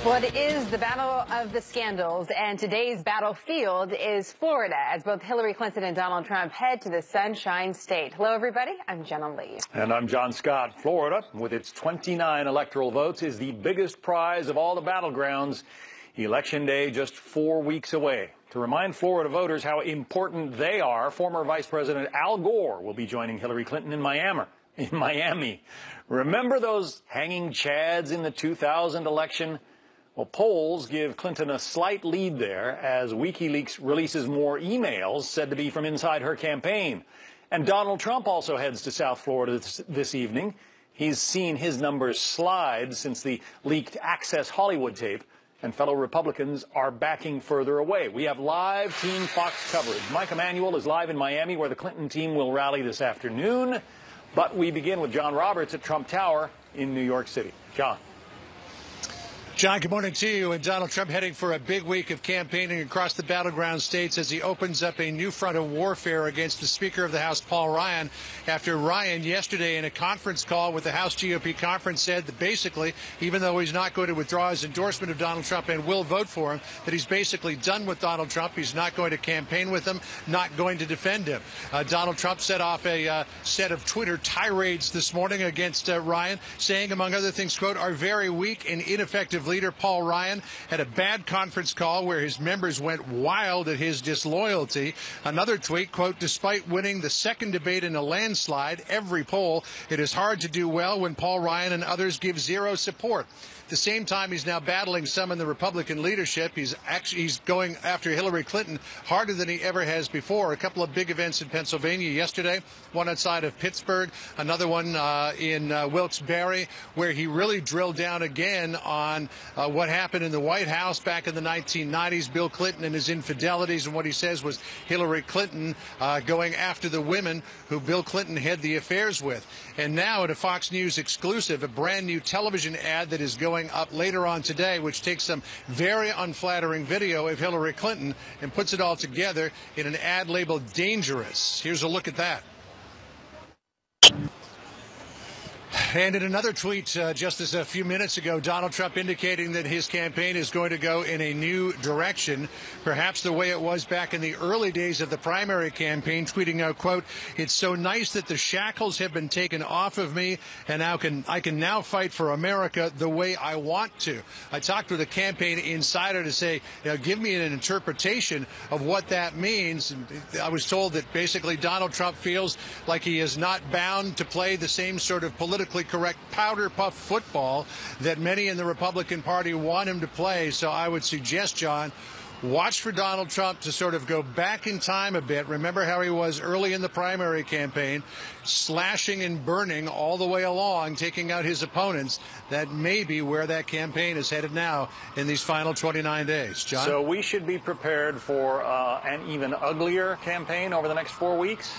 Well, it is the battle of the scandals, and today's battlefield is Florida, as both Hillary Clinton and Donald Trump head to the Sunshine State. Hello, everybody. I'm Jenna Lee. And I'm John Scott. Florida, with its 29 electoral votes, is the biggest prize of all the battlegrounds. Election Day just 4 weeks away. To remind Florida voters how important they are, former Vice President Al Gore will be joining Hillary Clinton in Miami. Remember those hanging chads in the 2000 election? Well, polls give Clinton a slight lead there as Wikileaks releases more emails said to be from inside her campaign. And Donald Trump also heads to South Florida this evening. He's seen his numbers slide since the leaked Access Hollywood tape, and fellow Republicans are backing further away. We have live Team Fox coverage. Mike Emanuel is live in Miami, where the Clinton team will rally this afternoon. But we begin with John Roberts at Trump Tower in New York City. John. John, good morning to you. And Donald Trump heading for a big week of campaigning across the battleground states as he opens up a new front of warfare against the Speaker of the House, Paul Ryan, after Ryan yesterday in a conference call with the House GOP conference said that basically, even though he's not going to withdraw his endorsement of Donald Trump and will vote for him, that he's basically done with Donald Trump. He's not going to campaign with him, not going to defend him. Donald Trump set off a set of Twitter tirades this morning against Ryan, saying, among other things, quote, "Our very weak and ineffective leader Paul Ryan had a bad conference call where his members went wild at his disloyalty." Another tweet, quote, "Despite winning the second debate in a landslide, every poll, it is hard to do well when Paul Ryan and others give zero support." At the same time, he's now battling some in the Republican leadership. He's going after Hillary Clinton harder than he ever has before. A couple of big events in Pennsylvania yesterday, one outside of Pittsburgh, another one in Wilkes-Barre, where he really drilled down again on what happened in the White House back in the 1990s, Bill Clinton and his infidelities, and what he says was Hillary Clinton going after the women who Bill Clinton had the affairs with. And now at a Fox News exclusive, a brand new television ad that is going up later on today, which takes some very unflattering video of Hillary Clinton and puts it all together in an ad labeled "Dangerous." Here's a look at that. And in another tweet just a few minutes ago, Donald Trump indicating that his campaign is going to go in a new direction, perhaps the way it was back in the early days of the primary campaign, tweeting out, quote, "It's so nice that the shackles have been taken off of me, and I can now fight for America the way I want to." I talked with a campaign insider to say, give me an interpretation of what that means. And I was told that basically Donald Trump feels like he is not bound to play the same sort of politically correct powder puff football that many in the Republican Party want him to play. So I would suggest, John, watch for Donald Trump to sort of go back in time a bit. Remember how he was early in the primary campaign, slashing and burning all the way along, taking out his opponents. That may be where that campaign is headed now in these final 29 days. John? So we should be prepared for an even uglier campaign over the next 4 weeks?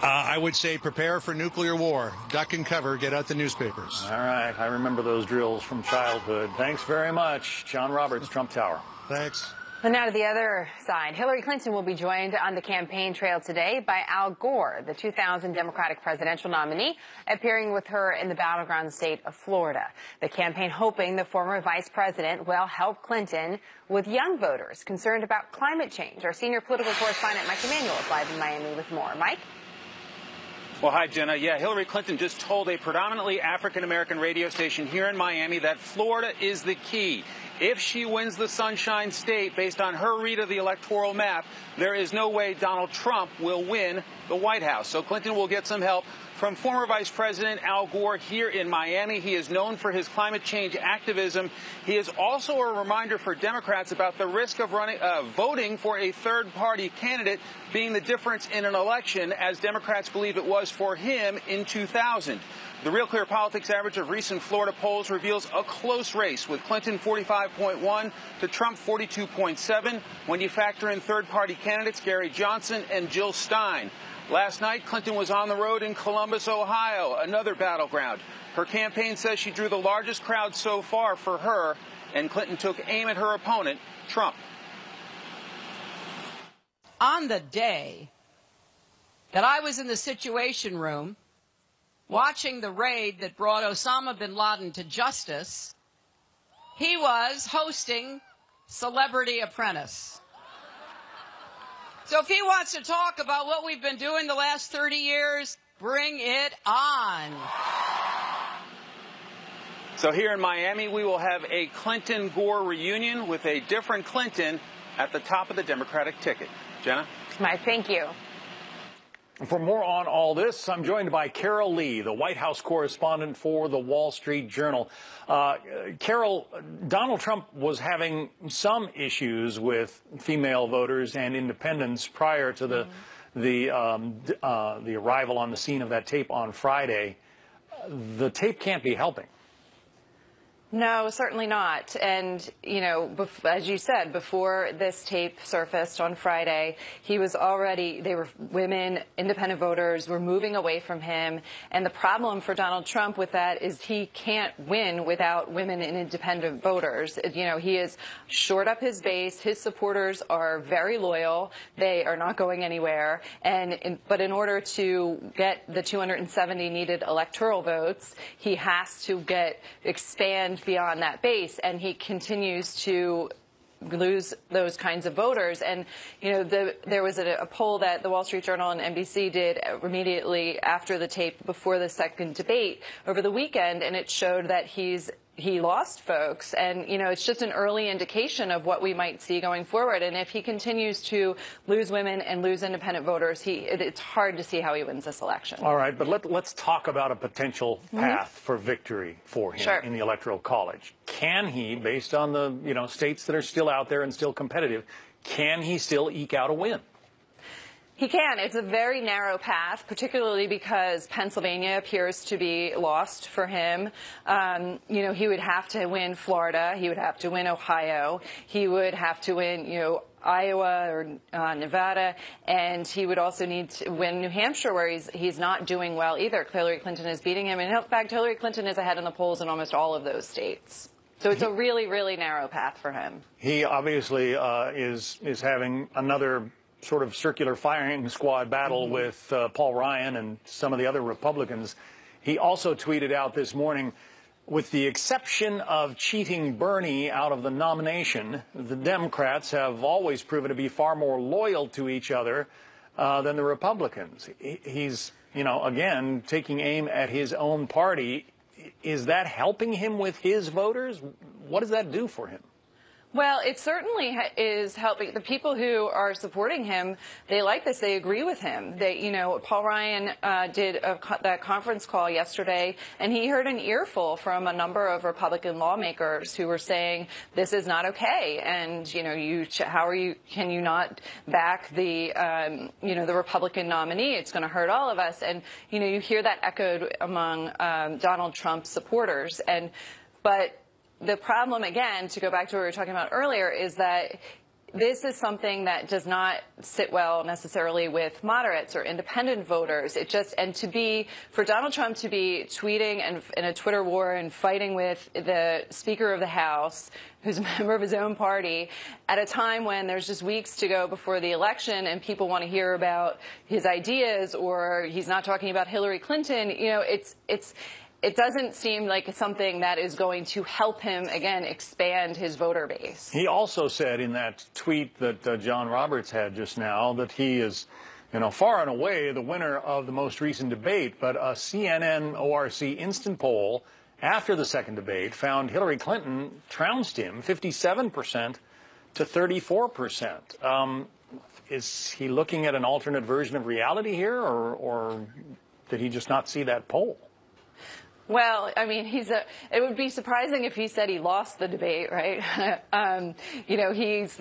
I would say prepare for nuclear war. Duck and cover. Get out the newspapers. All right. I remember those drills from childhood. Thanks very much. John Roberts, Trump Tower. Thanks. And now to the other side. Hillary Clinton will be joined on the campaign trail today by Al Gore, the 2000 Democratic presidential nominee, appearing with her in the battleground state of Florida. The campaign hoping the former vice president will help Clinton with young voters concerned about climate change. Our senior political correspondent, Mike Emanuel, is live in Miami with more. Mike? Well, hi, Jenna. Yeah, Hillary Clinton just told a predominantly African-American radio station here in Miami that Florida is the key. If she wins the Sunshine State, based on her read of the electoral map, there is no way Donald Trump will win the White House. So Clinton will get some help from former Vice President Al Gore here in Miami. He is known for his climate change activism. He is also a reminder for Democrats about the risk of voting for a third-party candidate being the difference in an election, as Democrats believe it was for him in 2000. The Real Clear Politics average of recent Florida polls reveals a close race, with Clinton 45.1 to Trump 42.7 when you factor in third-party candidates Gary Johnson and Jill Stein. Last night, Clinton was on the road in Columbus, Ohio, another battleground. Her campaign says she drew the largest crowd so far for her, and Clinton took aim at her opponent, Trump. On the day that I was in the Situation Room watching the raid that brought Osama bin Laden to justice, he was hosting Celebrity Apprentice. So if he wants to talk about what we've been doing the last 30 years, bring it on. So here in Miami, we will have a Clinton-Gore reunion with a different Clinton at the top of the Democratic ticket. Jenna? Mike, thank you. For more on all this, I'm joined by Carol Lee, the White House correspondent for the Wall Street Journal. Carol, Donald Trump was having some issues with female voters and independents prior to the arrival on the scene of that tape on Friday. The tape can't be helping. No, certainly not. And, you know, as you said, before this tape surfaced on Friday, women, independent voters were moving away from him. And the problem for Donald Trump with that is he can't win without women and independent voters. You know, he has shored up his base. His supporters are very loyal. They are not going anywhere. But in order to get the 270 needed electoral votes, he has to expand beyond that base, and he continues to lose those kinds of voters. And, you know, there was a poll that the Wall Street Journal and NBC did immediately after the tape, before the second debate over the weekend, and it showed that he lost folks. And, you know, it's just an early indication of what we might see going forward. And if he continues to lose women and lose independent voters, it's hard to see how he wins this election. All right, but let's talk about a potential path for victory for him in the Electoral College. Can he, based on the states that are still out there and still competitive, can he still eke out a win? He can. It's a very narrow path, particularly because Pennsylvania appears to be lost for him. You know, he would have to win Florida. He would have to win Ohio. He would have to win, Iowa or Nevada, and he would also need to win New Hampshire, where he's not doing well either. Hillary Clinton is beating him, and in fact, Hillary Clinton is ahead in the polls in almost all of those states. So it's a really, really narrow path for him. He obviously is having another sort of circular firing squad battle with Paul Ryan and some of the other Republicans. He also tweeted out this morning, with the exception of cheating Bernie out of the nomination, the Democrats have always proven to be far more loyal to each other than the Republicans. He's, again, taking aim at his own party. Is that helping him with his voters? What does that do for him? Well, it certainly is helping. The people who are supporting him, they like this. They agree with him. Paul Ryan did that conference call yesterday, and he heard an earful from a number of Republican lawmakers who were saying this is not okay. And can you not back the the Republican nominee? It's going to hurt all of us. And you hear that echoed among Donald Trump supporters. But the problem, again, to go back to what we were talking about earlier, is that this is something that does not sit well necessarily with moderates or independent voters. For Donald Trump to be tweeting and in a Twitter war and fighting with the Speaker of the House, who's a member of his own party, at a time when there's just weeks to go before the election and people want to hear about his ideas, or he's not talking about Hillary Clinton, it doesn't seem like it's something that is going to help him, again, expand his voter base. He also said in that tweet that John Roberts had just now that he is, far and away the winner of the most recent debate. But a CNN ORC instant poll after the second debate found Hillary Clinton trounced him 57% to 34%. Is he looking at an alternate version of reality here, or did he just not see that poll? Well, I mean, it would be surprising if he said he lost the debate, right? He's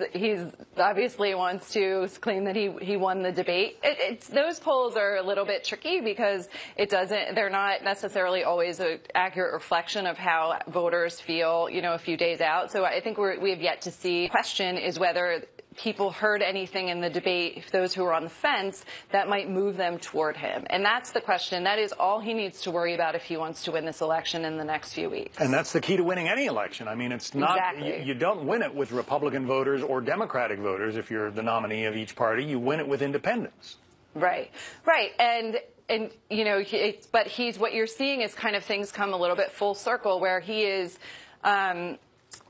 obviously wants to claim that he won the debate. Those polls are a little bit tricky because they're not necessarily always an accurate reflection of how voters feel, a few days out. So I think we have yet to see. The question is whether people heard anything in the debate, those who were on the fence, that might move them toward him. And that's the question. That is all he needs to worry about if he wants to win this election in the next few weeks. And that's the key to winning any election. I mean, it's not, you don't win it with Republican voters or Democratic voters if you're the nominee of each party. You win it with independents. Right. And what you're seeing is kind of things come a little bit full circle, where he is,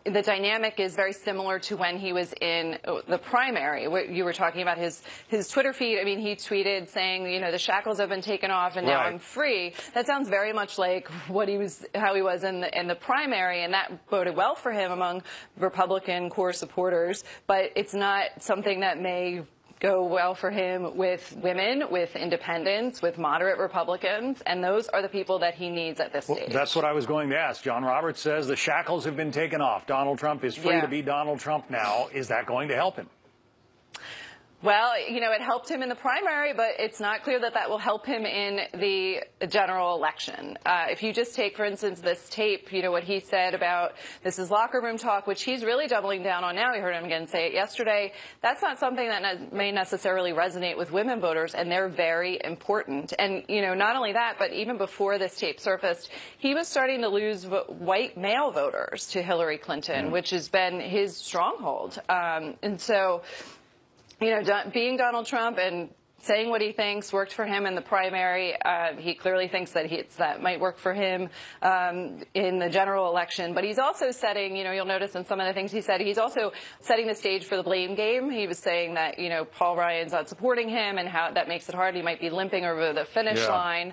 the dynamic is very similar to when he was in the primary. You were talking about his Twitter feed. I mean, he tweeted saying, you know, the shackles have been taken off and now I'm free. That sounds very much like how he was in the primary, and that boded well for him among Republican core supporters. But it's not something that may go well for him with women, with independents, with moderate Republicans, and those are the people that he needs at this stage. That's what I was going to ask. John Roberts says the shackles have been taken off. Donald Trump is free to be Donald Trump now. Is that going to help him? Well, you know, it helped him in the primary, but it's not clear that that will help him in the general election. If you just take, for instance, this tape, you know, what he said about this is locker room talk, which he's really doubling down on now. We heard him again say it yesterday. That's not something that may necessarily resonate with women voters, and they're very important. And, you know, not only that, but even before this tape surfaced, he was starting to lose white male voters to Hillary Clinton, which has been his stronghold. And so, you know, being Donald Trump and saying what he thinks worked for him in the primary. He clearly thinks that that might work for him in the general election. But he's also setting, you know, you'll notice in some of the things he said, he's also setting the stage for the blame game. He was saying that, you know, Paul Ryan's not supporting him and how that makes it hard. He might be limping over the finish line.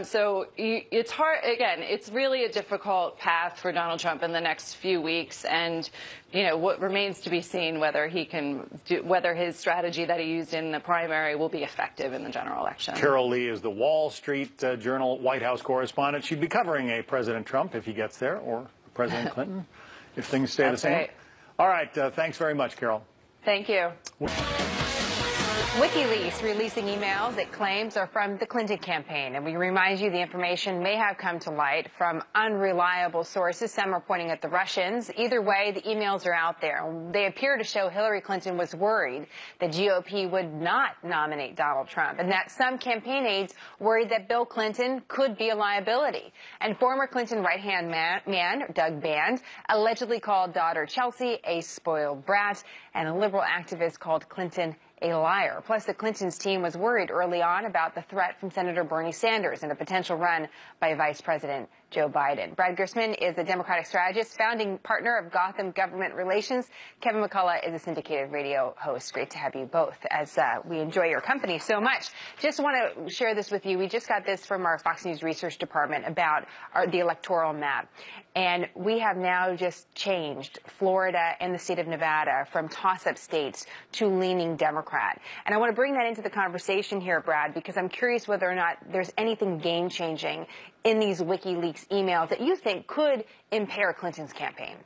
So it's hard. Again, it's really a difficult path for Donald Trump in the next few weeks. And, you know, what remains to be seen whether he can whether his strategy that he used in the primary will be effective in the general election. Carol Lee is the Wall Street Journal White House correspondent. She'd be covering a President Trump if he gets there, or President Clinton if things stay the same. Right. All right. Thanks very much, Carol. Thank you. Wikileaks releasing emails it claims are from the Clinton campaign. And we remind you the information may have come to light from unreliable sources. Some are pointing at the Russians. Either way, the emails are out there. They appear to show Hillary Clinton was worried the GOP would not nominate Donald Trump, and that some campaign aides worried that Bill Clinton could be a liability. And former Clinton right-hand man, Doug Band, allegedly called daughter Chelsea a spoiled brat, and a liberal activist called Clinton a liar. Plus, the Clintons team was worried early on about the threat from Senator Bernie Sanders and a potential run by Vice President Joe Biden. Brad Gersman is the Democratic strategist, founding partner of Gotham Government Relations. Kevin McCullough is a syndicated radio host. Great to have you both as we enjoy your company so much. Just want to share this with you. We just got this from our Fox News research department about the electoral map. And we have now just changed Florida and the state of Nevada from toss-up states to leaning Democrat. And I want to bring that into the conversation here, Brad, because I'm curious whether or not there's anything game-changing in these WikiLeaks emails that you think could impair Clinton's campaign.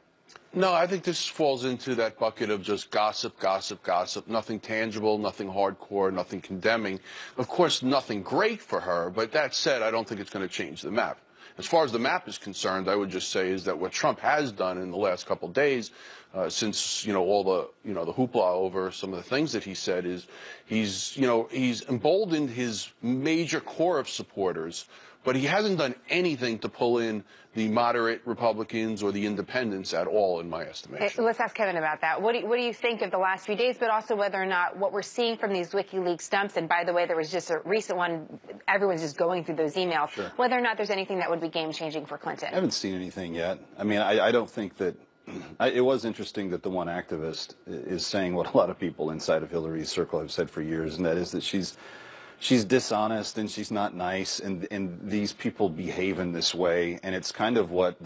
No, I think this falls into that bucket of just gossip, gossip, gossip. Nothing tangible, nothing hardcore, nothing condemning. Of course, nothing great for her, but that said, I don't think it's going to change the map. As far as the map is concerned, I would just say is that what Trump has done in the last couple of days, since all the the hoopla over some of the things that he said, is he's emboldened his major core of supporters, but he hasn't done anything to pull in the moderate Republicans or the independents at all, in my estimation. Let's ask Kevin about that. What do you think of the last few days, but also whether or not what we're seeing from these WikiLeaks dumps, and by the way, there was just a recent one, everyone's just going through those emails, whether or not there's anything that would be game-changing for Clinton? I haven't seen anything yet. I mean, I don't think that it was interesting that the one activist is saying what a lot of people inside of Hillary's circle have said for years, and that is that she's dishonest and she's not nice, and these people behave in this way, and it's kind of what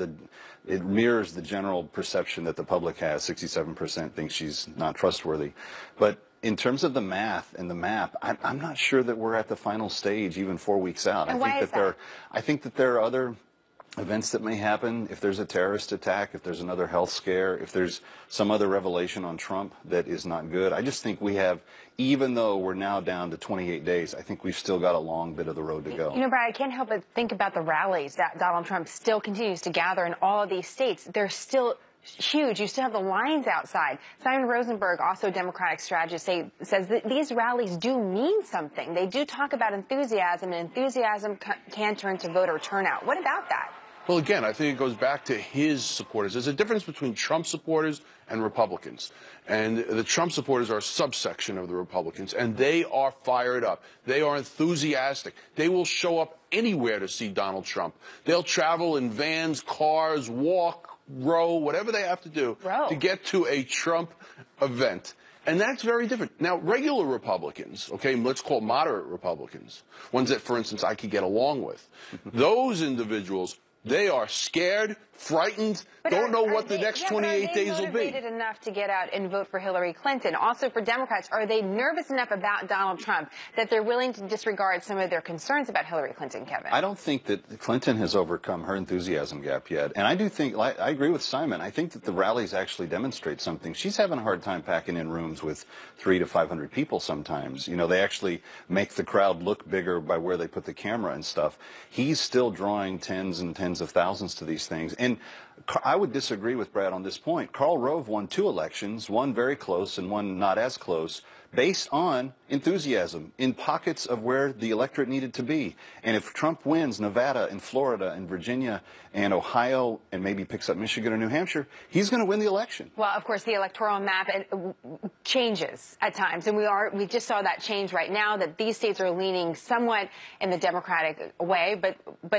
it mirrors the general perception that the public has. 67% think she's not trustworthy. But in terms of the math and the map, I'm not sure that we're at the final stage even 4 weeks out. And why is that? I think that there are other events that may happen. If there's a terrorist attack, if there's another health scare, if there's some other revelation on Trump that is not good, I just think we have, even though we're now down to 28 days, I think we've still got a long bit of the road to go. You know, Brad, I can't help but think about the rallies that Donald Trump still continues to gather in all of these states. They're still huge. You still have the lines outside. Simon Rosenberg, also a Democratic strategist, says that these rallies do mean something. They do talk about enthusiasm, and enthusiasm can turn to voter turnout. What about that? Well, again, I think it goes back to his supporters. There's a difference between Trump supporters and Republicans. And the Trump supporters are a subsection of the Republicans, and they are fired up. They are enthusiastic. They will show up anywhere to see Donald Trump. They'll travel in vans, cars, walk, row, whatever they have to do to get to a Trump event. And that's very different. Now, regular Republicans, okay, let's call moderate Republicans, ones that, for instance, I could get along with, those individuals, they are scared, frightened, don't know what the next 28 days will be. Are they motivated enough to get out and vote for Hillary Clinton? Also for Democrats, are they nervous enough about Donald Trump that they're willing to disregard some of their concerns about Hillary Clinton, Kevin? I don't think that Clinton has overcome her enthusiasm gap yet. And I do think, I agree with Simon, I think that the rallies actually demonstrate something. She's having a hard time packing in rooms with 300 to 500 people sometimes. You know, they actually make the crowd look bigger by where they put the camera and stuff. He's still drawing tens and tens of thousands to these things. And I would disagree with Brad on this point. Karl Rove won 2 elections, one very close and one not as close, based on enthusiasm in pockets of where the electorate needed to be. And if Trump wins Nevada and Florida and Virginia and Ohio and maybe picks up Michigan or New Hampshire, he's going to win the election. Well, of course, the electoral map changes at times, and we just saw that change right now, that these states are leaning somewhat in the Democratic way, but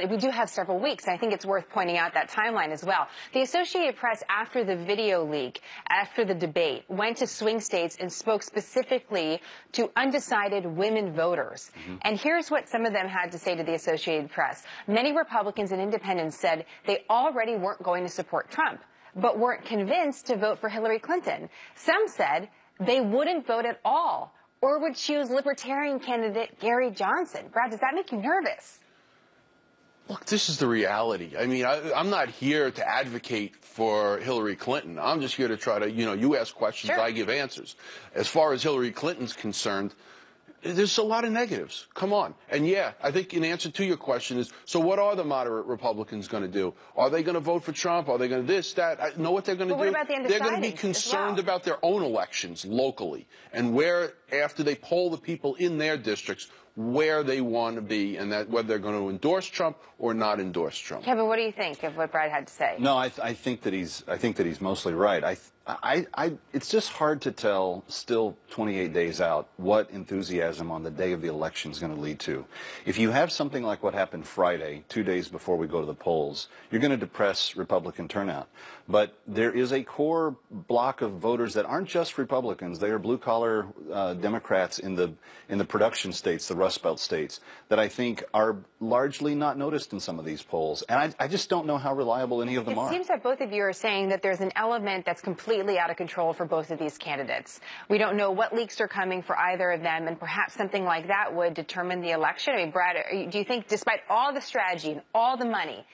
we do have several weeks, and I think it's worth pointing out that timeline as well. The Associated Press, after the video leak, after the debate, went to swing states and spoke specifically to undecided women voters. And here's what some of them had to say to the Associated Press. Many Republicans and independents said they already weren't going to support Trump, but weren't convinced to vote for Hillary Clinton. Some said they wouldn't vote at all or would choose Libertarian candidate Gary Johnson. Brad, does that make you nervous? Look, this is the reality. I mean, I'm not here to advocate for Hillary Clinton. I'm just here to try to, you ask questions, I give answers. As far as Hillary Clinton's concerned, there's a lot of negatives. Come on. And yeah, I think in answer to your question is, so what are the moderate Republicans going to do? Are they going to vote for Trump? Are they going to this, that? I know what they're going to do. What about the They're going to be concerned about their own elections locally and where, after they poll the people in their districts, where they want to be and that whether they're going to endorse Trump or not endorse Trump. Kevin, what do you think of what Brad had to say? No, I think that he's mostly right. It's just hard to tell still 28 days out what enthusiasm on the day of the election is going to lead to. If you have something like what happened Friday, 2 days before we go to the polls, you're going to depress Republican turnout. But there is a core block of voters that aren't just Republicans. They are blue-collar Democrats in the production states, the Rust Belt states, that I think are largely not noticed in some of these polls. And I just don't know how reliable any of them are. It seems that both of you are saying that there's an element that's completely out of control for both of these candidates. We don't know what leaks are coming for either of them, and perhaps something like that would determine the election. I mean, Brad, do you think, despite all the strategy and all the money,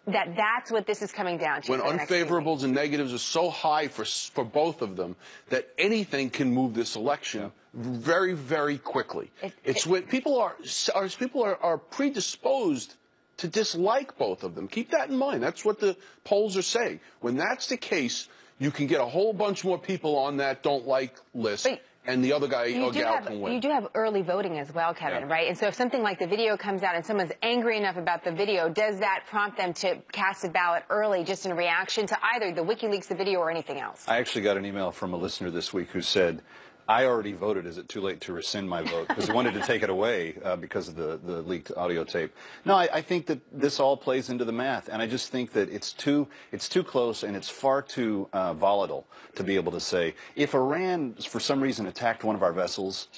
that's what this is coming down to? When unfavorables and negatives are so high for both of them that anything can move this election very, very quickly. It's when people are predisposed to dislike both of them. Keep that in mind. That's what the polls are saying. When that's the case, you can get a whole bunch more people on that don't like list. And the other guy or gal can win. You do have early voting as well, Kevin, right? And so if something like the video comes out and someone's angry enough about the video, does that prompt them to cast a ballot early just in reaction to either the Wikileaks, the video, or anything else? I actually got an email from a listener this week who said, I already voted. Is it too late to rescind my vote? Because he wanted to take it away because of the leaked audio tape. No, I think that this all plays into the math, and I just think that it's too close and it's far too volatile to be able to say. If Iran, for some reason, attacked one of our vessels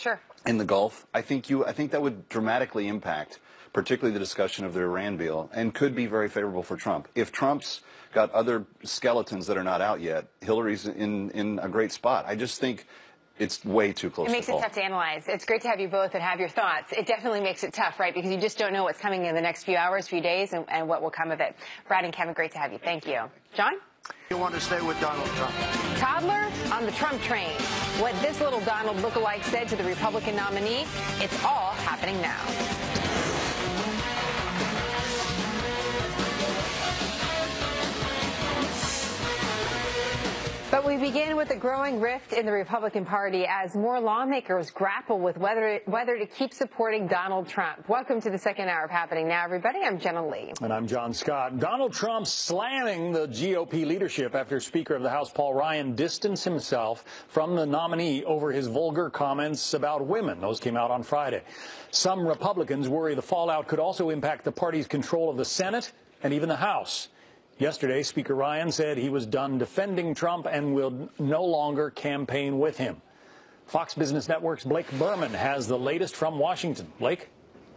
in the Gulf, I think that would dramatically impact, particularly the discussion of the Iran deal, and could be very favorable for Trump. If Trump's got other skeletons that are not out yet, Hillary's in a great spot. I just think it's way too close. It makes it tough to analyze. It's great to have you both and have your thoughts. It definitely makes it tough, right? Because you just don't know what's coming in the next few hours, few days, and what will come of it. Brad and Kevin, great to have you. Thank you. John? You want to stay with Donald Trump. Toddler on the Trump train. What this little Donald lookalike said to the Republican nominee, it's all happening now. But we begin with a growing rift in the Republican Party as more lawmakers grapple with whether to keep supporting Donald Trump. Welcome to the second hour of Happening Now, everybody. I'm Jenna Lee. And I'm John Scott. Donald Trump slamming the GOP leadership after Speaker of the House Paul Ryan distanced himself from the nominee over his vulgar comments about women. Those came out on Friday. Some Republicans worry the fallout could also impact the party's control of the Senate and even the House. Yesterday, Speaker Ryan said he was done defending Trump and will no longer campaign with him. Fox Business Network's Blake Berman has the latest from Washington. Blake?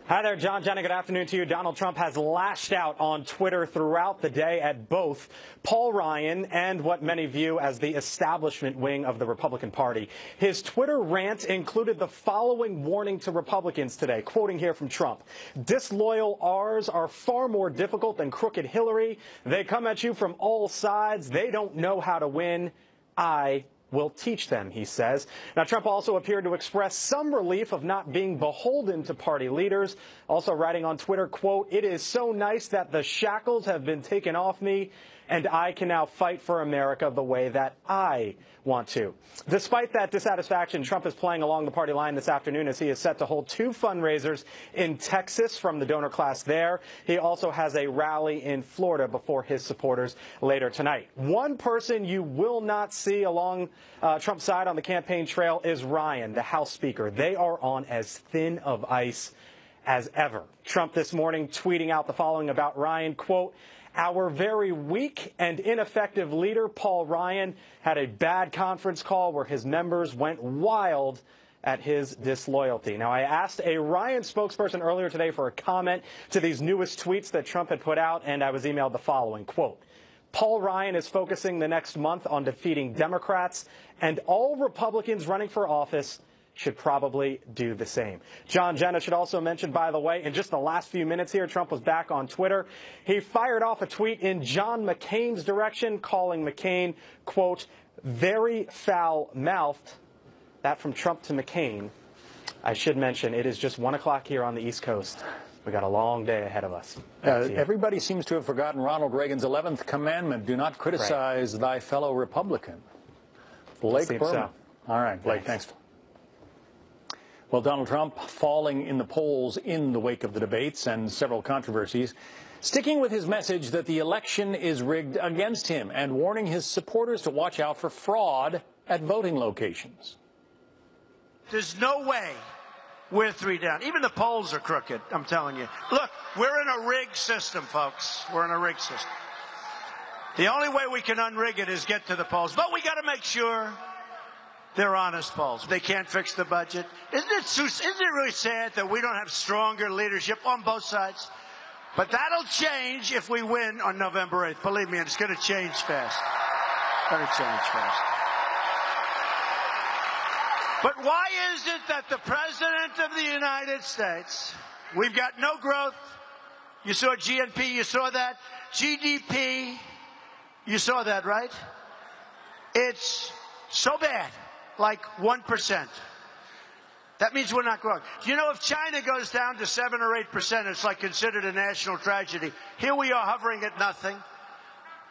Hi there, John. Jenna, good afternoon to you. Donald Trump has lashed out on Twitter throughout the day at both Paul Ryan and what many view as the establishment wing of the Republican Party. His Twitter rant included the following warning to Republicans today, quoting here from Trump. Disloyal R's are far more difficult than crooked Hillary. They come at you from all sides. They don't know how to win. I will teach them, he says. Now, Trump also appeared to express some relief of not being beholden to party leaders, also writing on Twitter, quote, "It is so nice that the shackles have been taken off me, and I can now fight for America the way that I want to." Despite that dissatisfaction, Trump is playing along the party line this afternoon as he is set to hold 2 fundraisers in Texas from the donor class there. He also has a rally in Florida before his supporters later tonight. One person you will not see along Trump's side on the campaign trail is Ryan, the House Speaker. They are on as thin of ice as ever. Trump this morning tweeting out the following about Ryan, quote, "Our very weak and ineffective leader, Paul Ryan, had a bad conference call where his members went wild at his disloyalty." Now, I asked a Ryan spokesperson earlier today for a comment to these newest tweets that Trump had put out, and I was emailed the following, quote, "Paul Ryan is focusing the next month on defeating Democrats, and all Republicans running for office should probably do the same." John, Jenna should also mention, by the way, in just the last few minutes here, Trump was back on Twitter. He fired off a tweet in John McCain's direction, calling McCain, quote, "very foul-mouthed." That from Trump to McCain. I should mention, it is just 1 o'clock here on the East Coast. We got a long day ahead of us. Everybody seems to have forgotten Ronald Reagan's 11th commandment, do not criticize thy fellow Republican. Blake Berman. So. All right, Blake, thanks. Well, Donald Trump falling in the polls in the wake of the debates and several controversies, sticking with his message that the election is rigged against him and warning his supporters to watch out for fraud at voting locations. There's no way we're 3 down. Even the polls are crooked, I'm telling you. Look, we're in a rigged system, folks. We're in a rigged system. The only way we can unrig it is get to the polls. But we got to make sure they're honest polls. They can't fix the budget. Isn't it really sad that we don't have stronger leadership on both sides? But that'll change if we win on November 8th. Believe me, and it's going to change fast. Going to change fast. But why is it that the President of the United States, we've got no growth. You saw GNP, you saw that. GDP, you saw that, right? It's so bad. Like 1%. That means we're not growing. You know, if China goes down to 7 or 8%, it's like considered a national tragedy. Here we are hovering at nothing.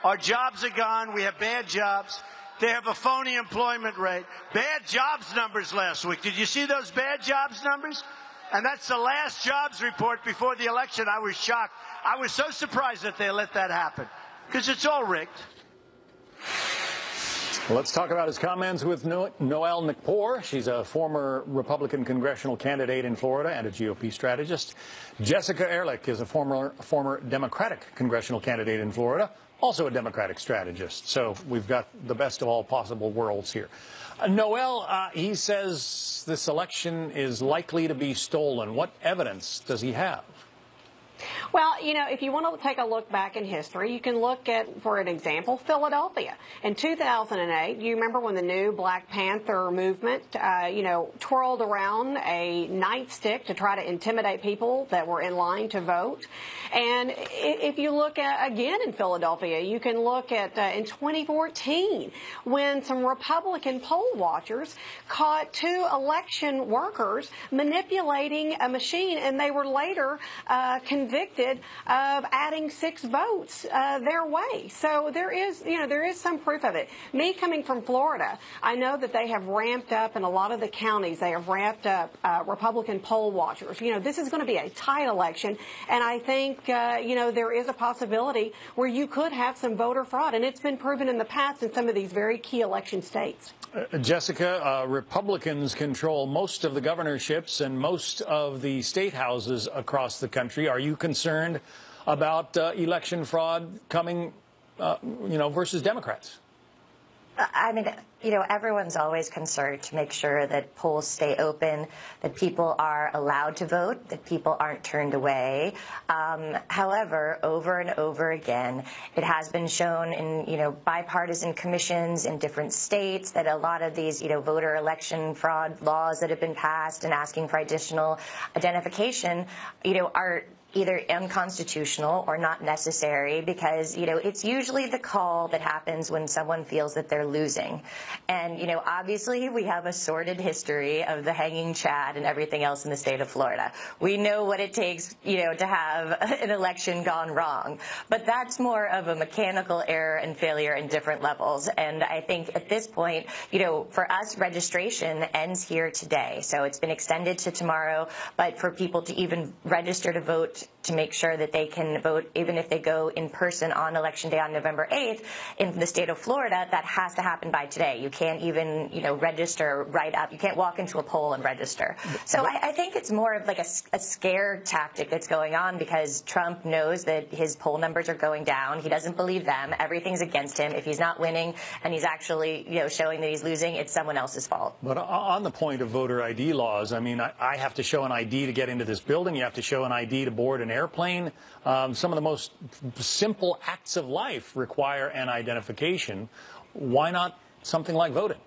Our jobs are gone. We have bad jobs. They have a phony employment rate. Bad jobs numbers last week. Did you see those bad jobs numbers? And that's the last jobs report before the election. I was shocked. I was so surprised that they let that happen. Because it's all rigged. Let's talk about his comments with Noelle Nakpour. She's a former Republican congressional candidate in Florida and a GOP strategist. Jessica Ehrlich is a former Democratic congressional candidate in Florida, also a Democratic strategist. So we've got the best of all possible worlds here. Noelle, he says this election is likely to be stolen. What evidence does he have? Well, you know, if you want to take a look back in history, you can look at, for an example, Philadelphia. In 2008, you remember when the new Black Panther movement, twirled around a nightstick to try to intimidate people that were in line to vote. And if you look at, again, in Philadelphia, you can look at in 2014 when some Republican poll watchers caught 2 election workers manipulating a machine, and they were later convicted of adding 6 votes their way. So there is some proof of it. Me coming from Florida, I know that they have ramped up in a lot of the counties. They have ramped up Republican poll watchers. You know, this is going to be a tight election, and I think there is a possibility where you could have some voter fraud, and it's been proven in the past in some of these very key election states. Jessica, Republicans control most of the governorships and most of the state houses across the country. Are you concerned about election fraud coming versus Democrats? I mean, everyone's always concerned to make sure that polls stay open, that people are allowed to vote, that people aren't turned away. However, over and over again, it has been shown in, bipartisan commissions in different states that a lot of these, voter election fraud laws that have been passed and asking for additional identification, are either unconstitutional or not necessary because, it's usually the call that happens when someone feels that they're losing. And, obviously we have a sordid history of the hanging Chad and everything else in the state of Florida. We know what it takes, to have an election gone wrong. But that's more of a mechanical error and failure in different levels. And I think at this point, for us, registration ends here today. So it's been extended to tomorrow. But for people to even register to vote, to make sure that they can vote, even if they go in person on Election Day on November 8th in the state of Florida, that has to happen by today. You can't even, register right up. You can't walk into a poll and register. So I think it's more of like a scare tactic that's going on because Trump knows that his poll numbers are going down. He doesn't believe them. Everything's against him. If he's not winning and he's actually, showing that he's losing, it's someone else's fault. But on the point of voter ID laws, I mean, I have to show an ID to get into this building. You have to show an ID to board an airplane. Some of the most simple acts of life require an identification. Why not something like voting?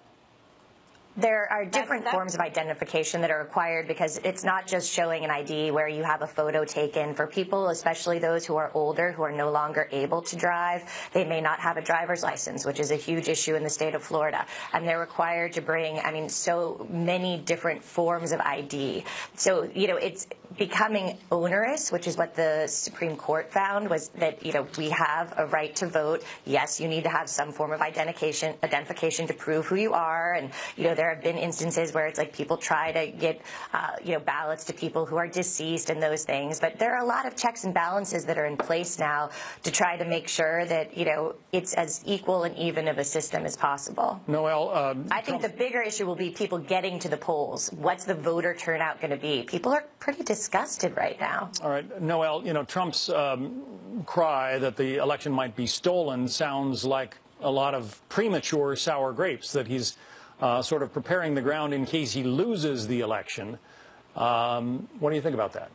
There are different forms of identification that are required because it's not just showing an ID where you have a photo taken. For people, especially those who are older, who are no longer able to drive, they may not have a driver's license, which is a huge issue in the state of Florida. And they're required to bring, so many different forms of ID. So, it's becoming onerous, which is what the Supreme Court found, was that, we have a right to vote. Yes, you need to have some form of identification to prove who you are. And, there have been instances where it's like people try to get, ballots to people who are deceased and those things. But there are a lot of checks and balances that are in place now to try to make sure that, it's as equal and even of a system as possible. Noel, I think the bigger issue will be people getting to the polls. What's the voter turnout going to be? People are pretty disgusted right now. All right, Noel, Trump's cry that the election might be stolen sounds like a lot of premature sour grapes, that he's sort of preparing the ground in case he loses the election. What do you think about that?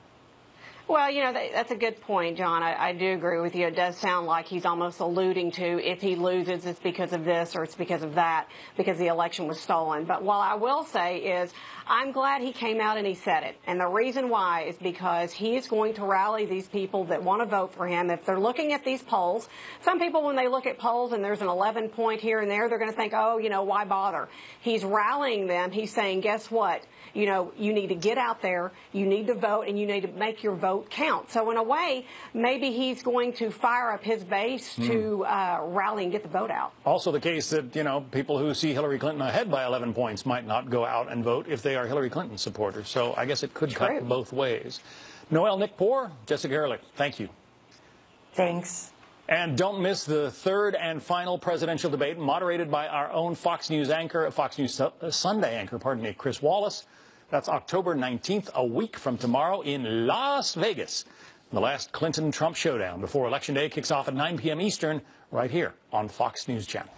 Well, that's a good point, John. I do agree with you. It does sound like he's almost alluding to if he loses, it's because of this or it's because of that, because the election was stolen. But what I will say is I'm glad he came out and he said it. And the reason why is because he is going to rally these people that want to vote for him. If they're looking at these polls, some people, when they look at polls and there's an 11 point here and there, they're going to think, oh, why bother? He's rallying them. He's saying, guess what? You need to get out there, you need to vote, and you need to make your vote count. So in a way, maybe he's going to fire up his base to rally and get the vote out. Also the case that, people who see Hillary Clinton ahead by 11 points might not go out and vote if they are Hillary Clinton supporters. So I guess it could cut both ways. Noel, Nick Poor, Jessica Ehrlich, thank you. Thanks. And don't miss the third and final presidential debate moderated by our own Fox News Sunday anchor, Chris Wallace. That's October 19th, a week from tomorrow in Las Vegas. The last Clinton-Trump showdown before Election Day kicks off at 9 p.m. Eastern right here on Fox News Channel.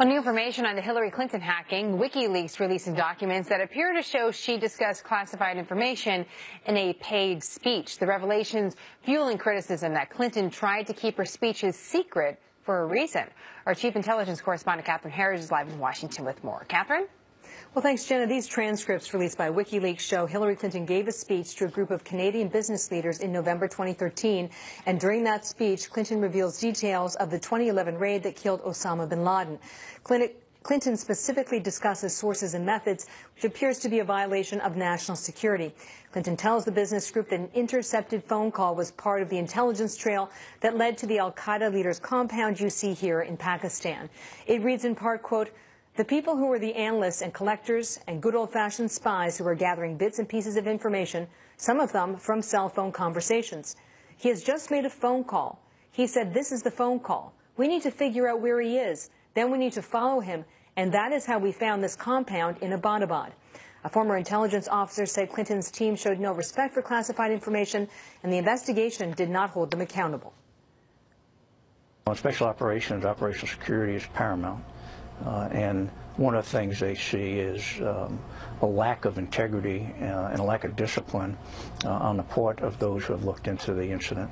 On new information on the Hillary Clinton hacking, Wikileaks releasing documents that appear to show she discussed classified information in a paid speech. The revelations fueling criticism that Clinton tried to keep her speeches secret for a reason. Our chief intelligence correspondent, Catherine Harris, is live in Washington with more. Catherine? Well, thanks, Jenna. These transcripts released by WikiLeaks show Hillary Clinton gave a speech to a group of Canadian business leaders in November 2013. And during that speech, Clinton reveals details of the 2011 raid that killed Osama bin Laden. Clinton specifically discusses sources and methods, which appears to be a violation of national security. Clinton tells the business group that an intercepted phone call was part of the intelligence trail that led to the al-Qaeda leader's compound you see here in Pakistan. It reads in part, quote, "The people who were the analysts and collectors and good old-fashioned spies who were gathering bits and pieces of information, some of them from cell phone conversations. He has just made a phone call. He said, this is the phone call. We need to figure out where he is. Then we need to follow him. And that is how we found this compound in Abbottabad." A former intelligence officer said Clinton's team showed no respect for classified information, and the investigation did not hold them accountable. Special operations, operational security is paramount, and one of the things they see is a lack of integrity and a lack of discipline on the part of those who have looked into the incident.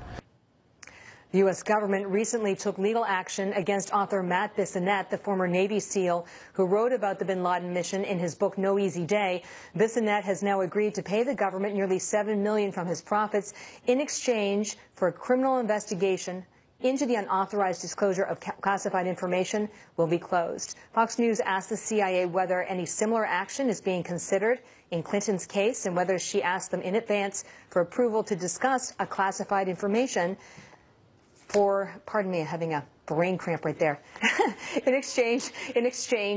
The U.S. government recently took legal action against author Matt Bissonnette, the former Navy SEAL who wrote about the bin Laden mission in his book No Easy Day. Bissonnette has now agreed to pay the government nearly $7 million from his profits in exchange for a criminal investigation into the unauthorized disclosure of classified information will be closed. Fox News asked the CIA whether any similar action is being considered in Clinton's case and whether she asked them in advance for approval to discuss a classified information for, pardon me, I'm having a brain cramp right there, in exchange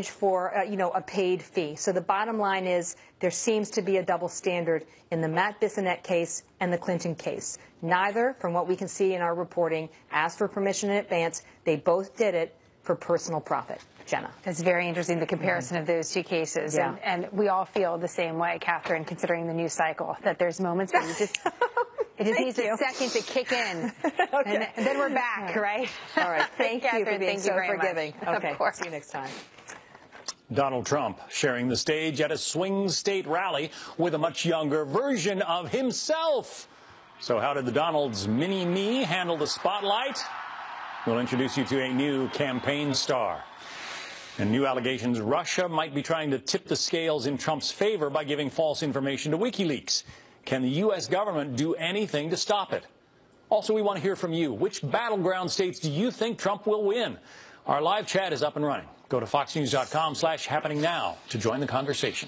for, a paid fee. So the bottom line is there seems to be a double standard in the Matt Bissonnette case and the Clinton case. Neither, from what we can see in our reporting, asked for permission in advance. They both did it for personal profit. Jenna. It's very interesting, the comparison of those two cases. Yeah. And we all feel the same way, Catherine, considering the news cycle, that there's moments where you just... It just needs a second to kick in. Okay. And then we're back, right? All right. Thank you for being so forgiving. Okay. Of course. See you next time. Donald Trump sharing the stage at a swing state rally with a much younger version of himself. So how did the Donald's mini-me handle the spotlight? We'll introduce you to a new campaign star. And new allegations Russia might be trying to tip the scales in Trump's favor by giving false information to Wikileaks. Can the U.S. government do anything to stop it? Also, we want to hear from you. Which battleground states do you think Trump will win? Our live chat is up and running. Go to foxnews.com/happeningnow to join the conversation.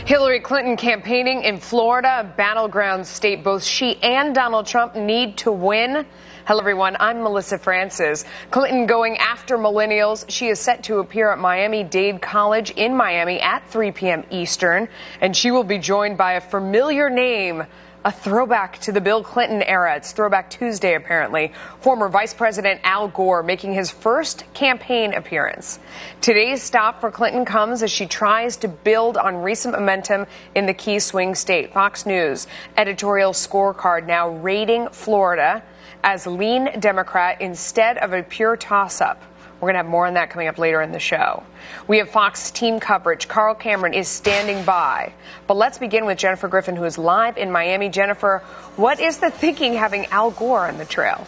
Hillary Clinton campaigning in Florida, a battleground state both she and Donald Trump need to win. Hello, everyone. I'm Melissa Francis. Clinton going after millennials. She is set to appear at Miami-Dade College in Miami at 3 p.m. Eastern, and she will be joined by a familiar name, a throwback to the Bill Clinton era. It's Throwback Tuesday, apparently. Former Vice President Al Gore making his first campaign appearance. Today's stop for Clinton comes as she tries to build on recent momentum in the key swing state. Fox News editorial scorecard now rating Florida as lean Democrat instead of a pure toss-up. We're going to have more on that coming up later in the show. We have Fox team coverage. Carl Cameron is standing by. But let's begin with Jennifer Griffin, who is live in Miami. Jennifer, what is the thinking having Al Gore on the trail?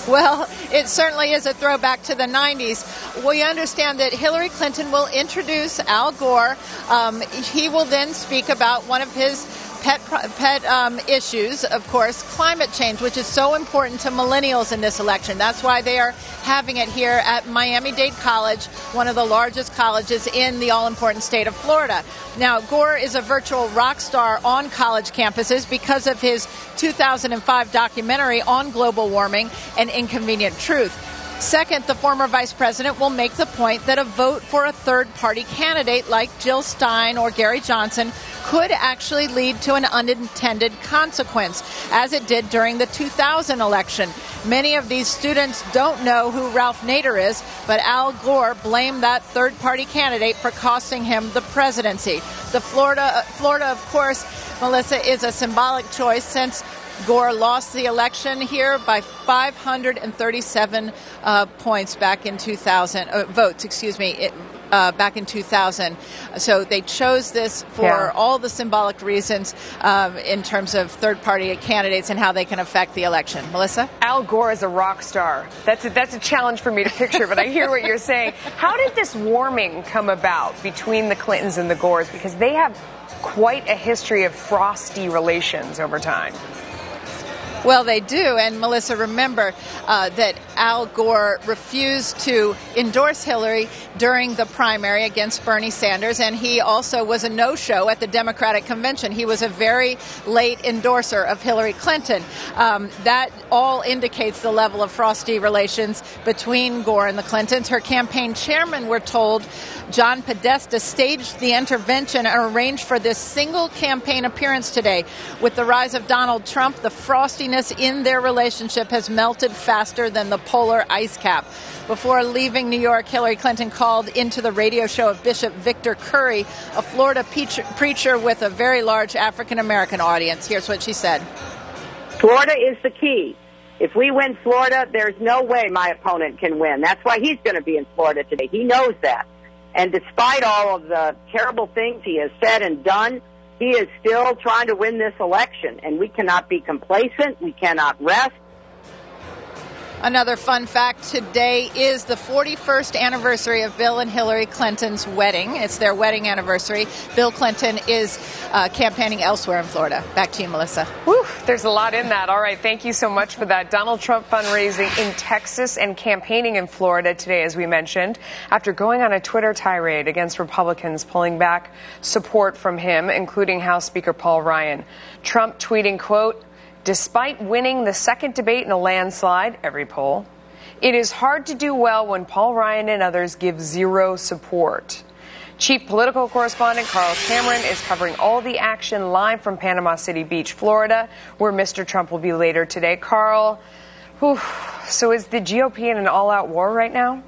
Well, it certainly is a throwback to the 90s. We understand that Hillary Clinton will introduce Al Gore. He will then speak about one of his pet issues, of course, climate change, which is so important to millennials in this election. That's why they are having it here at Miami-Dade College, one of the largest colleges in the all-important state of Florida. Now, Gore is a virtual rock star on college campuses because of his 2005 documentary on global warming, An Inconvenient Truth. Second, the former vice president will make the point that a vote for a third-party candidate like Jill Stein or Gary Johnson could actually lead to an unintended consequence, as it did during the 2000 election. Many of these students don't know who Ralph Nader is, but Al Gore blamed that third-party candidate for costing him the presidency. The Florida, of course, Melissa, is a symbolic choice since Gore lost the election here by 537 points back in 2000, votes, excuse me, back in 2000. So they chose this for all the symbolic reasons in terms of third-party candidates and how they can affect the election. Melissa? Al Gore is a rock star. That's a challenge for me to picture, but I hear what you're saying. How did this warming come about between the Clintons and the Gores? Because they have quite a history of frosty relations over time. Well, they do. And Melissa, remember that Al Gore refused to endorse Hillary during the primary against Bernie Sanders. And he also was a no-show at the Democratic convention. He was a very late endorser of Hillary Clinton. That all indicates the level of frosty relations between Gore and the Clintons. Her campaign chairman, we're told, John Podesta, staged the intervention and arranged for this single campaign appearance today. With the rise of Donald Trump, the frostiness happiness in their relationship has melted faster than the polar ice cap. Before leaving New York, Hillary Clinton called into the radio show of Bishop Victor Curry, a Florida preacher with a very large African-American audience. Here's what she said. Florida is the key. If we win Florida, there's no way my opponent can win. That's why he's going to be in Florida today. He knows that. And despite all of the terrible things he has said and done, he is still trying to win this election. And we cannot be complacent. We cannot rest. Another fun fact today is the 41st anniversary of Bill and Hillary Clinton's wedding. It's their wedding anniversary. Bill Clinton is campaigning elsewhere in Florida. Back to you, Melissa. Whew, there's a lot in that. All right, thank you so much for that. Donald Trump fundraising in Texas and campaigning in Florida today, as we mentioned, after going on a Twitter tirade against Republicans pulling back support from him, including House Speaker Paul Ryan. Trump tweeting, quote, "Despite winning the second debate in a landslide, every poll, it is hard to do well when Paul Ryan and others give zero support." Chief political correspondent Carl Cameron is covering all the action live from Panama City Beach, Florida, where Mr. Trump will be later today. Carl, so is the GOP in an all-out war right now?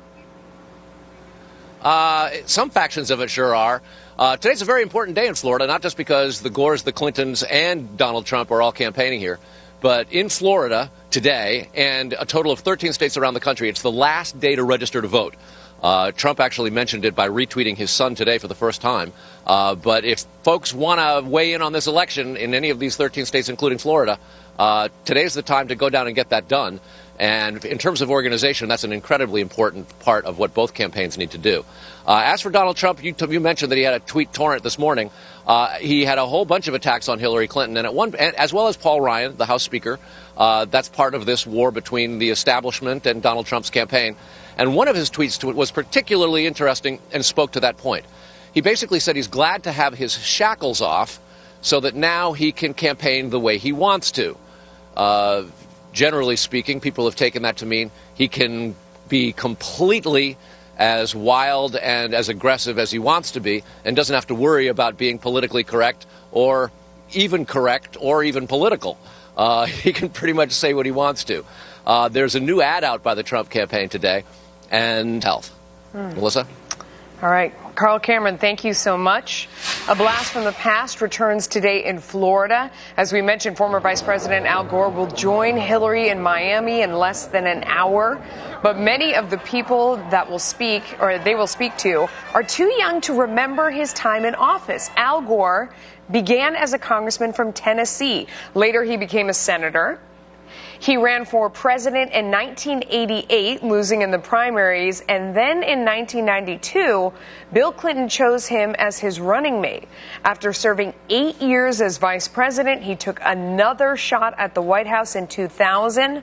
Some factions of it sure are. Today's a very important day in Florida, not just because the Gores, the Clintons, and Donald Trump are all campaigning here, but in Florida today and a total of 13 states around the country, it's the last day to register to vote. Trump actually mentioned it by retweeting his son today for the first time. But if folks want to weigh in on this election in any of these 13 states, including Florida, today's the time to go down and get that done. And in terms of organization, that's an incredibly important part of what both campaigns need to do. As for Donald Trump, you mentioned that he had a tweet torrent this morning. He had a whole bunch of attacks on Hillary Clinton, and as well as Paul Ryan, the House Speaker. That's part of this war between the establishment and Donald Trump's campaign. And one of his tweets was particularly interesting and spoke to that point. He basically said he's glad to have his shackles off so that now he can campaign the way he wants to. Generally speaking, people have taken that to mean he can be completely as wild and as aggressive as he wants to be and doesn't have to worry about being politically correct or even political. He can pretty much say what he wants to. There's a new ad out by the Trump campaign today, and health. Melissa? All right. Carl Cameron, thank you so much. A blast from the past returns today in Florida. As we mentioned, former Vice President Al Gore will join Hillary in Miami in less than an hour. But many of the people that will speak, or they will speak to, are too young to remember his time in office. Al Gore began as a congressman from Tennessee. Later, he became a senator. He ran for president in 1988, losing in the primaries, and then in 1992, Bill Clinton chose him as his running mate. After serving 8 years as vice president, he took another shot at the White House in 2000,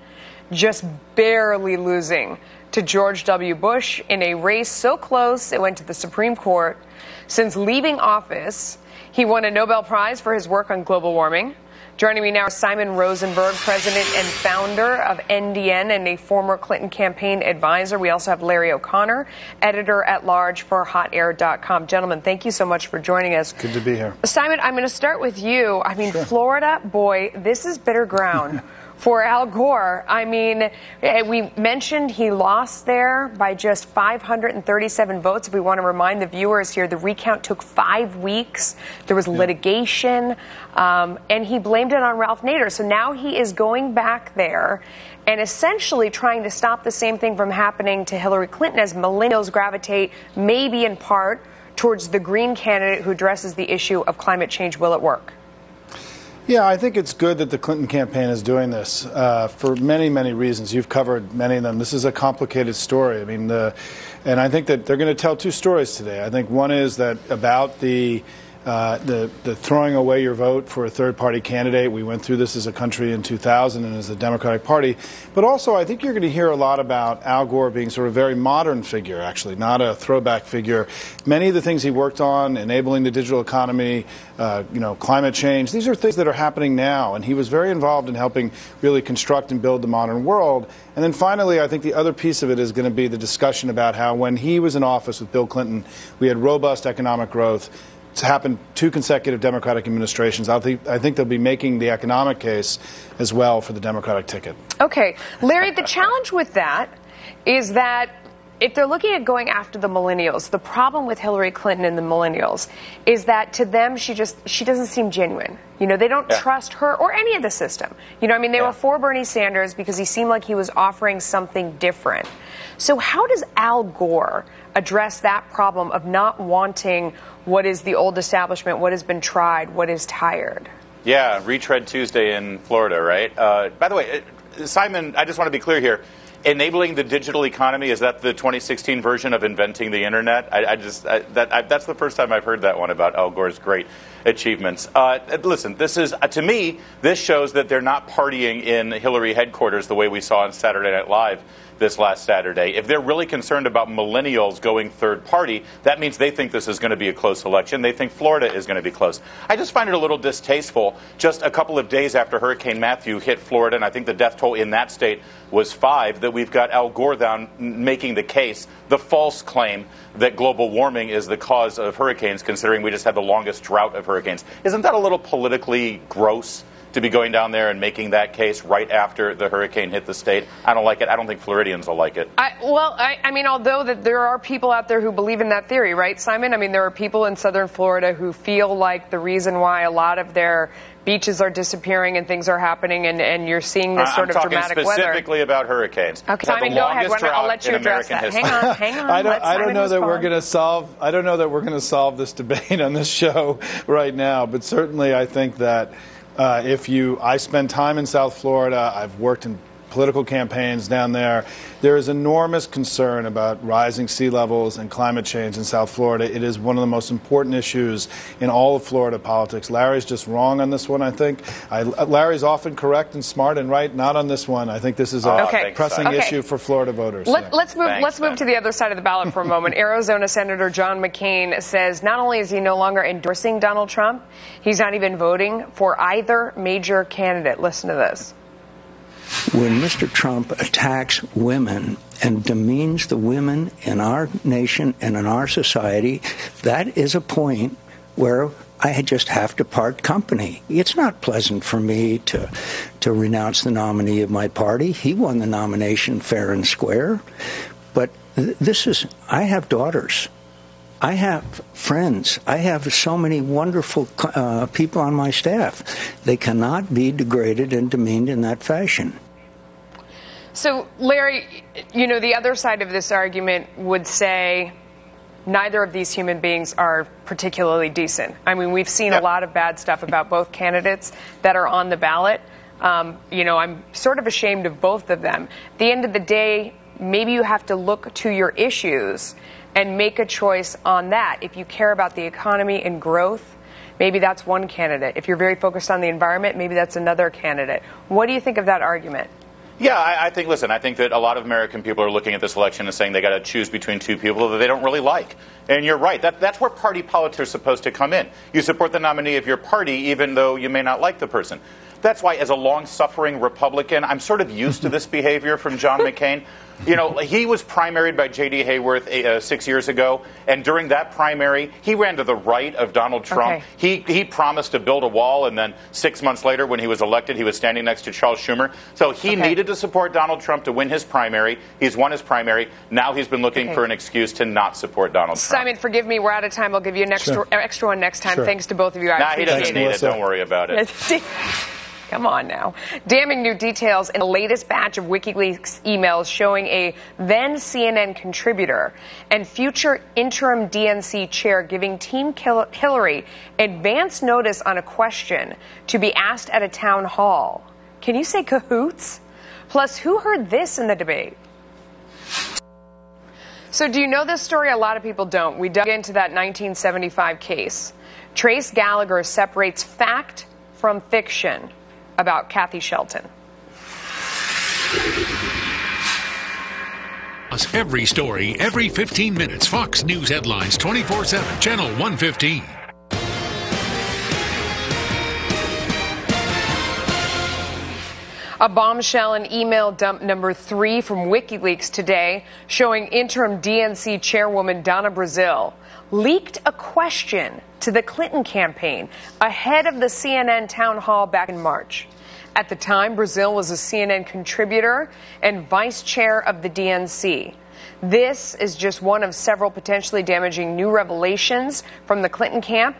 just barely losing to George W. Bush in a race so close it went to the Supreme Court. Since leaving office, he won a Nobel Prize for his work on global warming. Joining me now is Simon Rosenberg, president and founder of NDN and a former Clinton campaign advisor. We also have Larry O'Connor, editor-at-large for HotAir.com. Gentlemen, thank you so much for joining us. Good to be here. Simon, I'm going to start with you. I mean, Sure. Florida, boy, this is bitter ground. For Al Gore. I mean, we mentioned he lost there by just 537 votes. If we want to remind the viewers here, the recount took 5 weeks. There was litigation, and he blamed it on Ralph Nader. So now he is going back there and essentially trying to stop the same thing from happening to Hillary Clinton as millennials gravitate, maybe in part, towards the Green candidate who addresses the issue of climate change. Will it work? Yeah, I think it's good that the Clinton campaign is doing this for many, many reasons. You've covered many of them. This is a complicated story. I mean, and I think that they're going to tell two stories today. I think one is that about the throwing away your vote for a third-party candidate. We went through this as a country in 2000 and as the Democratic Party. But also, I think you're going to hear a lot about Al Gore being sort of a very modern figure, actually, not a throwback figure. Many of the things he worked on, enabling the digital economy, climate change, these are things that are happening now. And he was very involved in helping really construct and build the modern world. And then finally, I think the other piece of it is going to be the discussion about how when he was in office with Bill Clinton, we had robust economic growth. It's happened 2 consecutive Democratic administrations. I think they'll be making the economic case as well for the Democratic ticket. Okay. Larry, the challenge with that is that if they're looking at going after the millennials, the problem with Hillary Clinton and the millennials is that to them, she doesn't seem genuine. You know, they don't trust her or any of the system. You know, I mean, they were for Bernie Sanders because he seemed like he was offering something different. So how does Al Gore address that problem of not wanting what is the old establishment, what has been tried, what is tired? Yeah, retread Tuesday in Florida, right? By the way, Simon, I just want to be clear here. Enabling the digital economy, is that the 2016 version of inventing the internet? That's the first time I've heard that one about Al Gore's great achievements. Listen, this is, to me, this shows that they're not partying in Hillary headquarters the way we saw on Saturday Night Live this last Saturday. If they're really concerned about millennials going third party, that means they think this is going to be a close election. They think Florida is going to be close. I just find it a little distasteful, just a couple of days after Hurricane Matthew hit Florida, and I think the death toll in that state was 5, that we've got Al Gore down making the case, the false claim that global warming is the cause of hurricanes, considering we just had the longest drought of hurricanes. Isn't that a little politically gross to be going down there and making that case right after the hurricane hit the state? I don't like it. I don't think Floridians will like it. I mean, although that there are people out there who believe in that theory, right, Simon? I mean, there are people in southern Florida who feel like the reason why a lot of their beaches are disappearing and things are happening, and you're seeing this sort of dramatic weather. I'm talking specifically about hurricanes. Okay, Simon, go ahead. I'll let you address that. Hang on. I don't know that we're going to solve. I don't know that we're going to solve this debate on this show right now. But certainly, I think that I spend time in South Florida. I've worked in political campaigns down there. There is enormous concern about rising sea levels and climate change in South Florida. It is one of the most important issues in all of Florida politics. Larry's just wrong on this one, I think. Larry's often correct and smart and right, not on this one. I think this is a pressing issue for Florida voters. Let's move to the other side of the ballot for a moment. Arizona Senator John McCain says not only is he no longer endorsing Donald Trump, he's not even voting for either major candidate. Listen to this. When Mr. Trump attacks women and demeans the women in our nation and in our society, that is a point where I just have to part company. It's not pleasant for me to renounce the nominee of my party. He won the nomination fair and square. But I have daughters. I have friends. I have so many wonderful people on my staff. They cannot be degraded and demeaned in that fashion. So, Larry, you know, the other side of this argument would say neither of these human beings are particularly decent. I mean, we've seen a lot of bad stuff about both candidates that are on the ballot. You know, I'm sort of ashamed of both of them. At the end of the day, maybe you have to look to your issues and make a choice on that. If you care about the economy and growth, maybe that's one candidate. If you're very focused on the environment, maybe that's another candidate. What do you think of that argument? Yeah, I think that a lot of American people are looking at this election and saying they got to choose between two people that they don't really like. And you're right. That's where party politics are supposed to come in. You support the nominee of your party even though you may not like the person. That's why, as a long-suffering Republican, I'm sort of used to this behavior from John McCain. You know, he was primaried by J.D. Hayworth 6 years ago, and during that primary, he ran to the right of Donald Trump. Okay. He promised to build a wall, and then 6 months later, when he was elected, he was standing next to Charles Schumer. So he needed to support Donald Trump to win his primary. He's won his primary. Now he's been looking for an excuse to not support Donald Trump. Simon, forgive me. We're out of time. I'll give you an extra one next time. Thanks to both of you. He doesn't need it. Don't worry about it. Come on now. Damning new details in the latest batch of WikiLeaks emails showing a then CNN contributor and future interim DNC chair giving Team Hillary advance notice on a question to be asked at a town hall. Can you say cahoots? Plus, who heard this in the debate? So do you know this story? A lot of people don't. We dug into that 1975 case. Trace Gallagher separates fact from fiction about Kathy Shelton. Every story, every 15 minutes. Fox News headlines 24/7, channel 115. A bombshell and email dump number 3 from Wikileaks today showing interim DNC chairwoman Donna Brazile leaked a question to the Clinton campaign ahead of the CNN town hall back in March. At the time, Brazile was a CNN contributor and vice chair of the DNC. This is just one of several potentially damaging new revelations from the Clinton camp.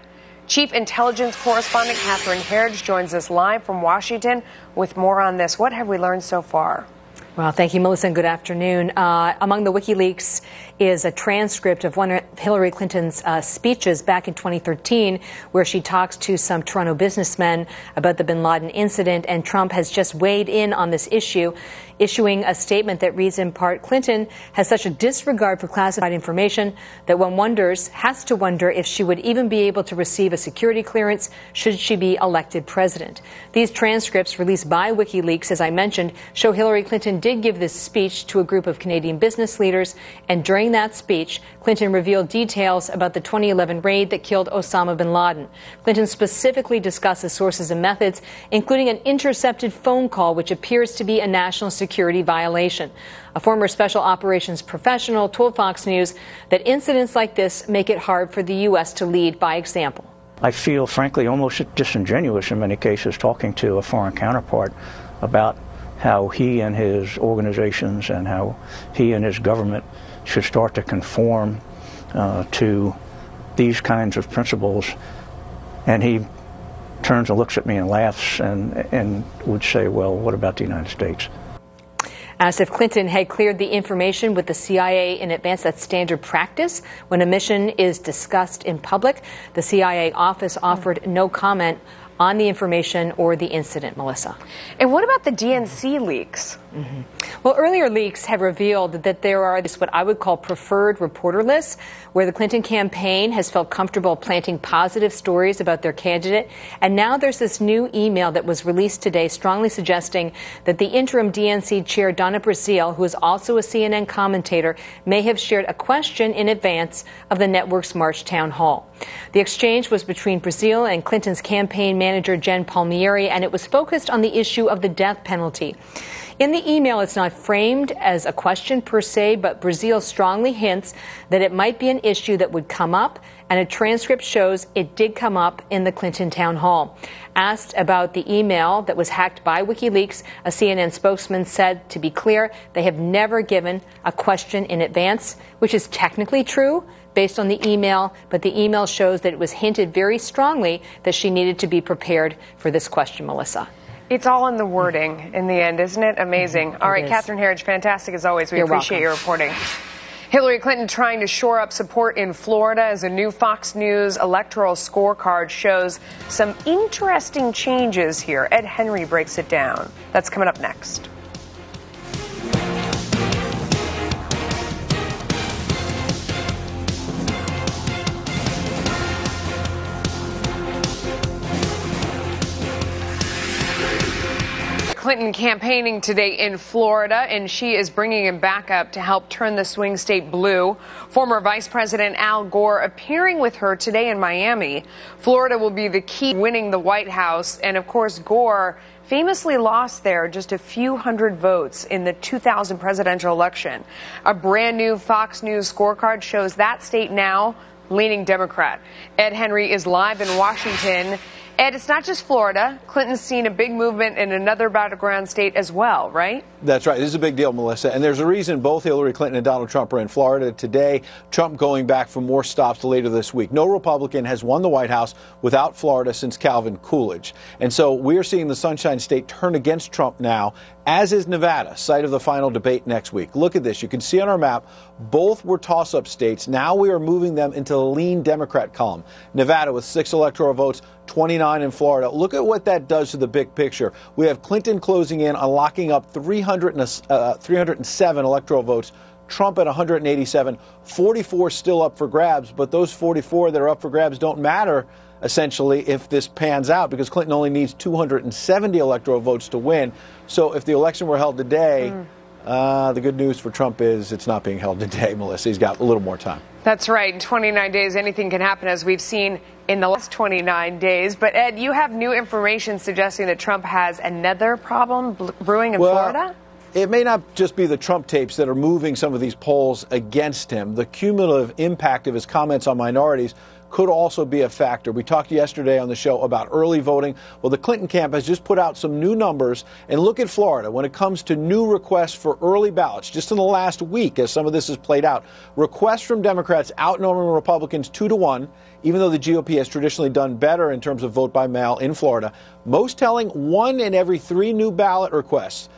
Chief Intelligence Correspondent Catherine Herridge joins us live from Washington with more on this. What have we learned so far? Well, thank you, Melissa, and good afternoon. Among the WikiLeaks is a transcript of one of Hillary Clinton's speeches back in 2013, where she talks to some Toronto businessmen about the bin Laden incident, and Trump has just weighed in on this issue, issuing a statement that reads in part, Clinton has such a disregard for classified information that one has to wonder if she would even be able to receive a security clearance should she be elected president. These transcripts released by WikiLeaks, as I mentioned, show Hillary Clinton did give this speech to a group of Canadian business leaders, and during that speech, Clinton revealed details about the 2011 raid that killed Osama bin Laden. Clinton specifically discusses sources and methods, including an intercepted phone call, which appears to be a national security violation. A former special operations professional told Fox News that incidents like this make it hard for the U.S. to lead by example. I feel, frankly, almost disingenuous in many cases talking to a foreign counterpart about how he and his organizations and how he and his government should start to conform to these kinds of principles. And he turns and looks at me and laughs and would say, well, what about the United States? Asked if Clinton had cleared the information with the CIA in advance. That's standard practice when a mission is discussed in public. The CIA office offered no comment on the information or the incident, Melissa. And what about the DNC leaks? Well, earlier leaks have revealed that there are what I would call preferred reporter lists, where the Clinton campaign has felt comfortable planting positive stories about their candidate. And now there's this new email that was released today strongly suggesting that the interim DNC chair, Donna Brazile, who is also a CNN commentator, may have shared a question in advance of the network's March town hall. The exchange was between Brazile and Clinton's campaign manager, Jen Palmieri, and it was focused on the issue of the death penalty. In the email, it's not framed as a question per se, but Brazile strongly hints that it might be an issue that would come up, and a transcript shows it did come up in the Clinton town hall. Asked about the email that was hacked by WikiLeaks, a CNN spokesman said, to be clear, they have never given a question in advance, which is technically true based on the email, but the email shows that it was hinted very strongly that she needed to be prepared for this question, Melissa. It's all in the wording in the end, isn't it? Amazing. All right, Catherine Herridge, fantastic as always. We appreciate your reporting. Hillary Clinton trying to shore up support in Florida as a new Fox News electoral scorecard shows some interesting changes here. Ed Henry breaks it down. That's coming up next. Clinton campaigning today in Florida, and she is bringing him back up to help turn the swing state blue. Former Vice President Al Gore appearing with her today in Miami. Florida will be the key to winning the White House, and of course Gore famously lost there just a few hundred votes in the 2000 presidential election. A brand new Fox News scorecard shows that state now leaning Democrat. Ed Henry is live in Washington. Ed, it's not just Florida. Clinton's seen a big movement in another battleground state as well, right? That's right. This is a big deal, Melissa. And there's a reason both Hillary Clinton and Donald Trump are in Florida today. Trump going back for more stops later this week. No Republican has won the White House without Florida since Calvin Coolidge. And so we are seeing the Sunshine State turn against Trump now, as is Nevada, site of the final debate next week. Look at this. You can see on our map, both were toss-up states. Now we are moving them into the lean Democrat column. Nevada with 6 electoral votes, 29 in Florida. Look at what that does to the big picture. We have Clinton closing in on locking up 307 electoral votes, Trump at 187, 44 still up for grabs, but those 44 that are up for grabs don't matter, essentially, if this pans out, because Clinton only needs 270 electoral votes to win. So if the election were held today, The good news for Trump is it's not being held today, Melissa. He's got a little more time. That's right. In 29 days, anything can happen, as we've seen in the last 29 days. But, Ed, you have new information suggesting that Trump has another problem brewing in Florida? It may not just be the Trump tapes that are moving some of these polls against him. The cumulative impact of his comments on minorities could also be a factor. We talked yesterday on the show about early voting. Well, the Clinton camp has just put out some new numbers. And look at Florida when it comes to new requests for early ballots. Just in the last week, as some of this has played out, requests from Democrats outnumbering Republicans 2-1, even though the GOP has traditionally done better in terms of vote by mail in Florida. Most telling, 1 in every 3 new ballot requests